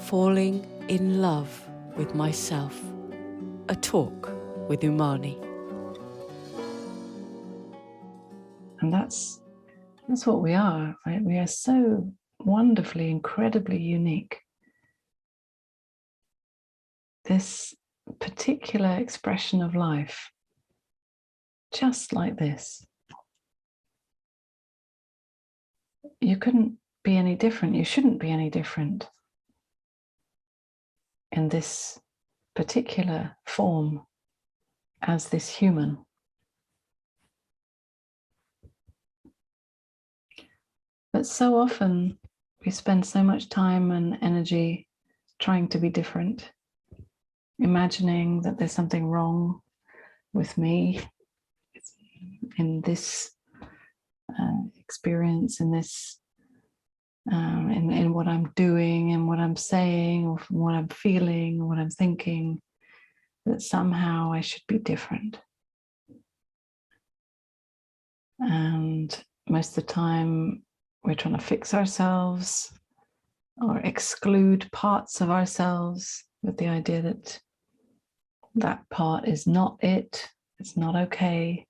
Falling in love with myself. A talk with Unmani. And that's what we are, right? We are so wonderfully, incredibly unique. This particular expression of life, just like this. You couldn't be any different. You shouldn't be any different in this particular form as this human. But so often we spend so much time and energy trying to be different, imagining that there's something wrong with me in this experience, in this in what I'm doing and what I'm saying, or from what I'm feeling, or what I'm thinking, that somehow I should be different. And most of the time we're trying to fix ourselves or exclude parts of ourselves with the idea that that part is not it, it's not okay.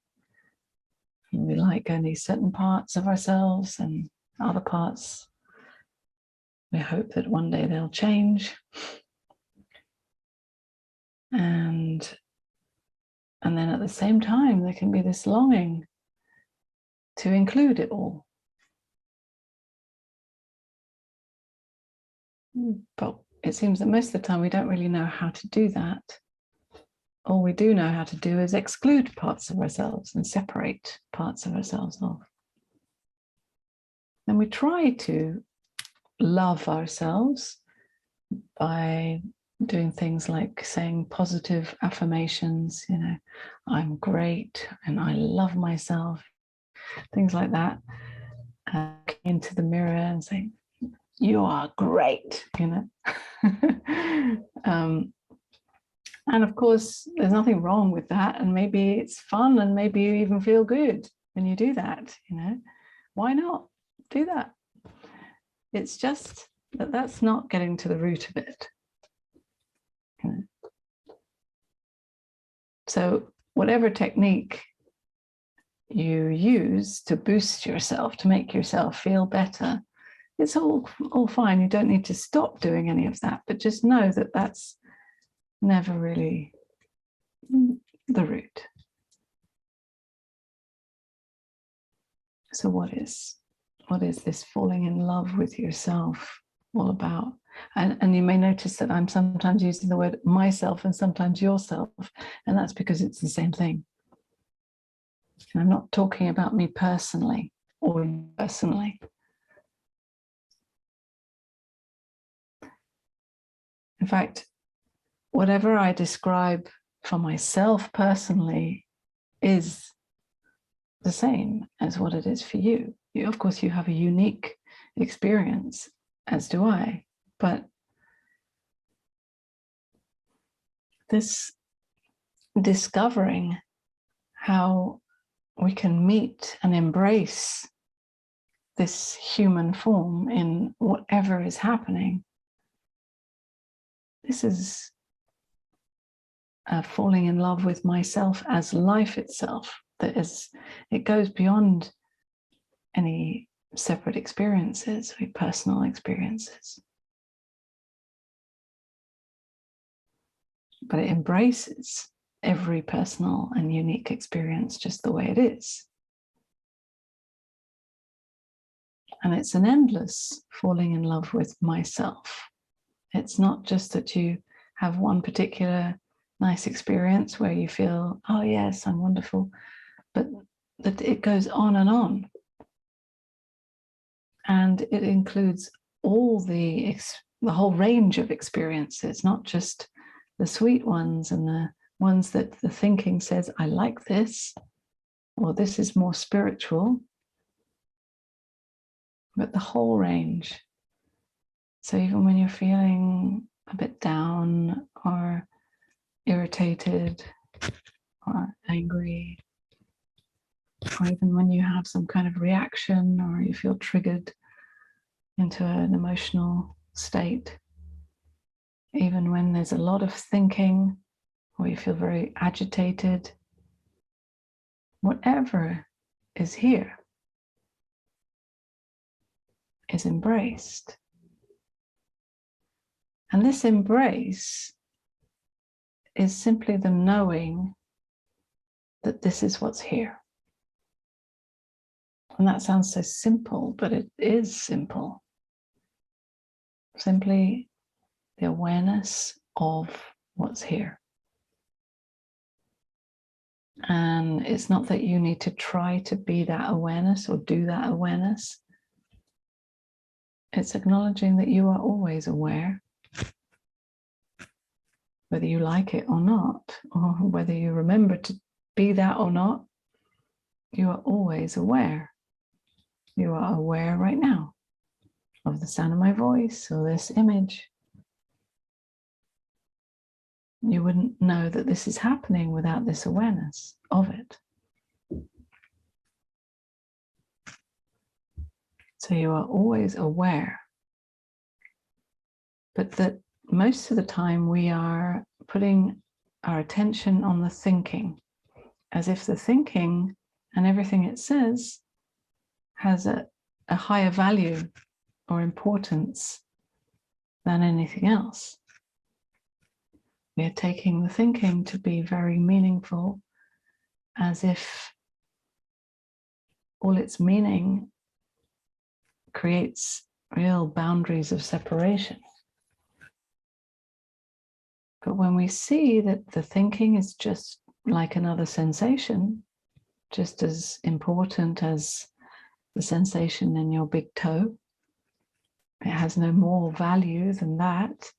And we like only certain parts of ourselves, and other parts we hope that one day they'll change. And then at the same time, there can be this longing to include it all. But it seems that most of the time we don't really know how to do that. All we do know how to do is exclude parts of ourselves and separate parts of ourselves off. And we try to love ourselves by doing things like saying positive affirmations, I'm great and I love myself, things like that. Into the mirror and saying, you are great, and of course there's nothing wrong with that, and maybe it's fun, and maybe you even feel good when you do that. Why not do that? It's just that that's not getting to the root of it. So whatever technique you use to boost yourself, to make yourself feel better, it's all fine. You don't need to stop doing any of that, but just know that that's never really the root. So what is this falling in love with yourself all about? And you may notice that I'm sometimes using the word myself and sometimes yourself, and that's because it's the same thing. And I'm not talking about me personally or personally. In fact, whatever I describe for myself personally is the same as what it is for you. Of course, you have a unique experience, as do I, but this discovering how we can meet and embrace this human form in whatever is happening, this is falling in love with myself as life itself. It goes beyond any separate experiences or personal experiences, but it embraces every personal and unique experience just the way it is. And it's an endless falling in love with myself. It's not just that you have one particular nice experience where you feel, oh yes, I'm wonderful, but that it goes on and on. And it includes all the whole range of experiences, not just the sweet ones and the ones that the thinking says, I like this, or this is more spiritual, but the whole range. So even when you're feeling a bit down or irritated or angry, or even when you have some kind of reaction or you feel triggered into an emotional state, even when there's a lot of thinking or you feel very agitated, whatever is here is embraced. And this embrace is simply the knowing that this is what's here. And that sounds so simple, but it is simple. Simply the awareness of what's here. And it's not that you need to try to be that awareness or do that awareness. It's acknowledging that you are always aware, whether you like it or not, or whether you remember to be that or not, you are always aware. You are aware right now of the sound of my voice or this image. You wouldn't know that this is happening without this awareness of it. So you are always aware, but that most of the time we are putting our attention on the thinking, as if the thinking and everything it says has a higher value or importance than anything else. We are taking the thinking to be very meaningful, as if all its meaning creates real boundaries of separation. But when we see that the thinking is just like another sensation, just as important as the sensation in your big toe, it has no more value than that,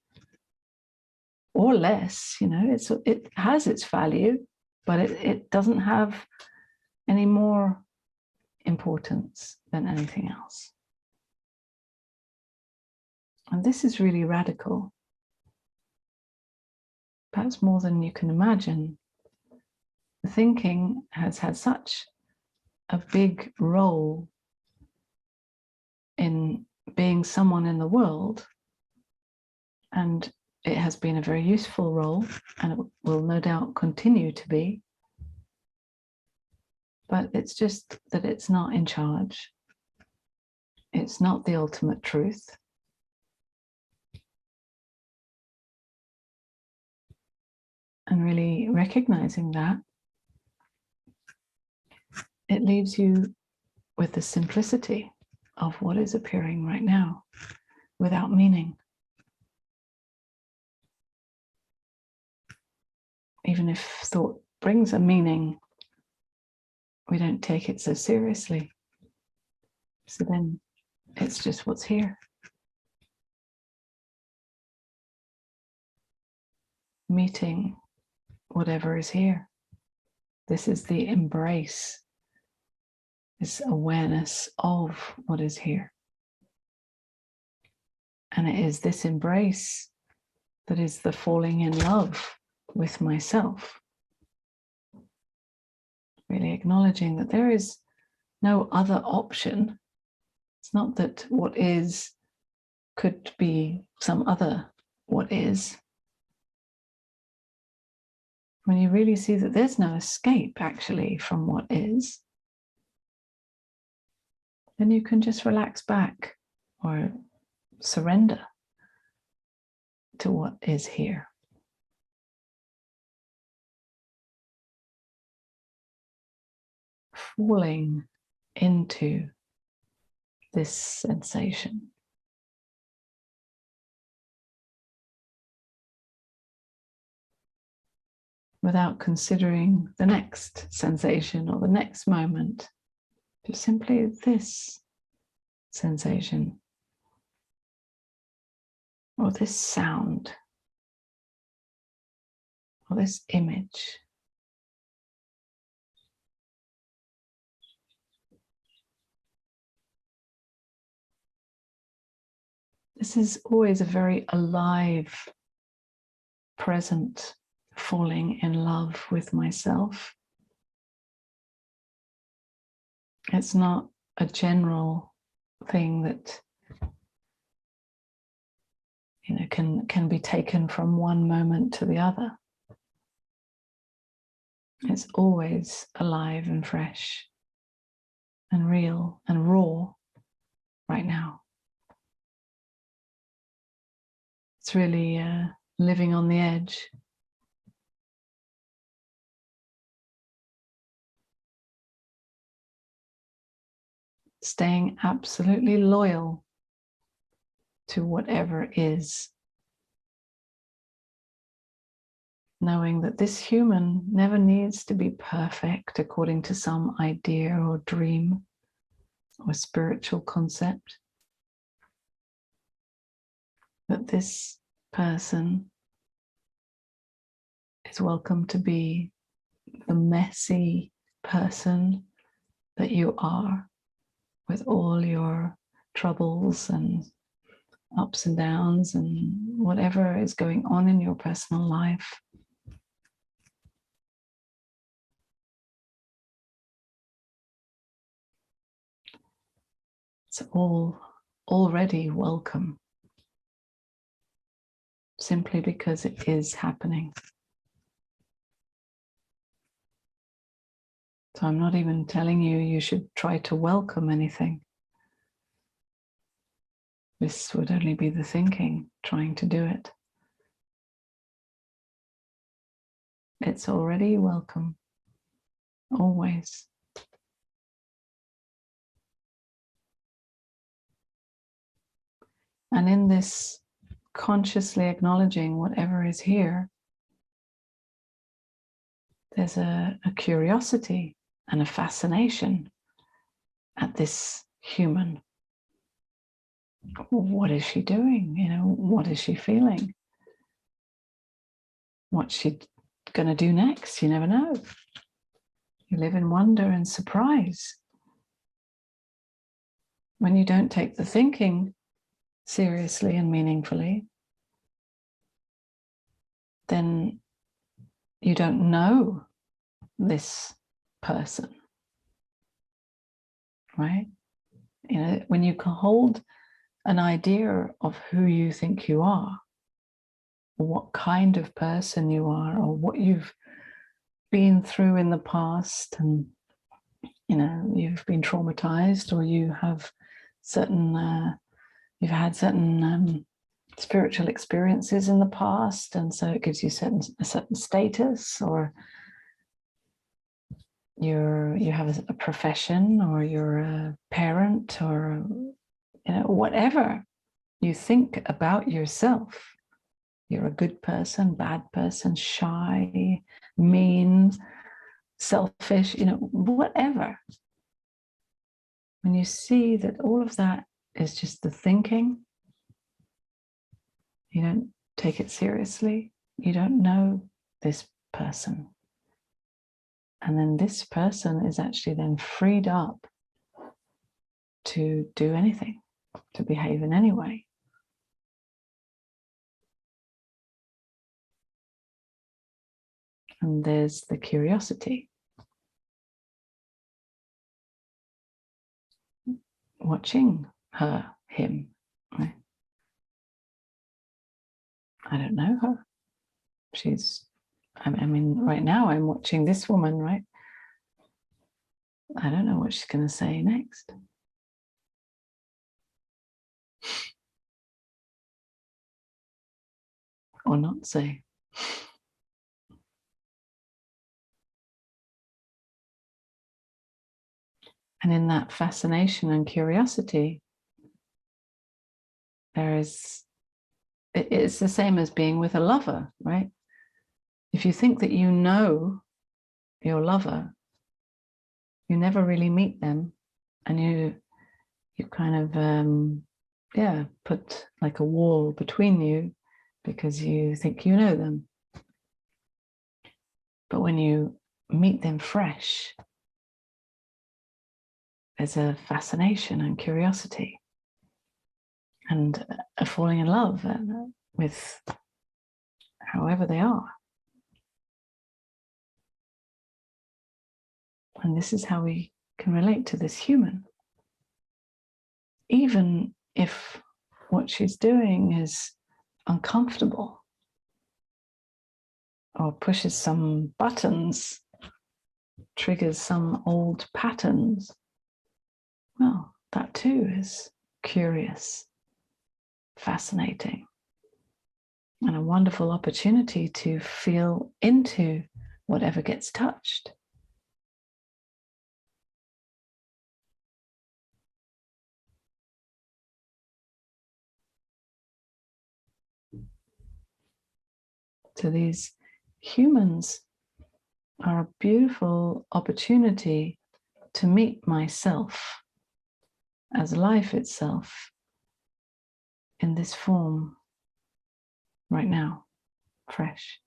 or less, it has its value, but it doesn't have any more importance than anything else. And this is really radical, perhaps more than you can imagine. The thinking has had such a big role in being someone in the world, and it has been a very useful role, and it will no doubt continue to be. But it's just that it's not in charge. It's not the ultimate truth. And really recognizing that, it leaves you with the simplicity of what is appearing right now, without meaning. Even if thought brings a meaning, we don't take it so seriously. So then it's just what's here. Meeting whatever is here. This is the embrace, this awareness of what is here. And it is this embrace that is the falling in love with myself. Really acknowledging that there is no other option. It's not that what is could be some other what is. When you really see that there's no escape actually from what is, then you can just relax back or surrender to what is here. Falling into this sensation. Without considering the next sensation or the next moment, just simply this sensation or this sound or this image. This is always a very alive, present falling in love with myself. It's not a general thing that can be taken from one moment to the other. It's always alive and fresh and real and raw right now. It's really living on the edge. Staying absolutely loyal to whatever is. Knowing that this human never needs to be perfect according to some idea or dream or spiritual concept. That this person is welcome to be the messy person that you are, with all your troubles and ups and downs and whatever is going on in your personal life. It's all already welcome, simply because it is happening. So I'm not even telling you you should try to welcome anything. This would only be the thinking, trying to do it. It's already welcome, always. And in this consciously acknowledging whatever is here, there's a curiosity and a fascination at this human. What is she doing? What is she feeling? What's she going to do next? You never know. You live in wonder and surprise. When you don't take the thinking seriously and meaningfully, then you don't know this person, right? When you can hold an idea of who you think you are, or what kind of person you are, or what you've been through in the past, and you've been traumatized, or you have you've had certain spiritual experiences in the past, and so it gives you a certain status, or you have a profession, or you're a parent, or whatever you think about yourself. You're a good person, bad person, shy, mean, selfish, whatever. When you see that all of that is just the thinking, you don't take it seriously, you don't know this person. And then this person is actually then freed up to do anything, to behave in any way. And there's the curiosity. Watching her, him, right? I don't know her. Right now I'm watching this woman, right? I don't know what she's going to say next. Or not say. And in that fascination and curiosity, it's the same as being with a lover, right? If you think that you know your lover, you never really meet them, and you kind of put like a wall between you because you think you know them. But when you meet them fresh, there's a fascination and curiosity and a falling in love with however they are. And this is how we can relate to this human. Even if what she's doing is uncomfortable or pushes some buttons, triggers some old patterns, well, that too is curious, fascinating, and a wonderful opportunity to feel into whatever gets touched. So these humans are a beautiful opportunity to meet myself as life itself in this form right now, fresh.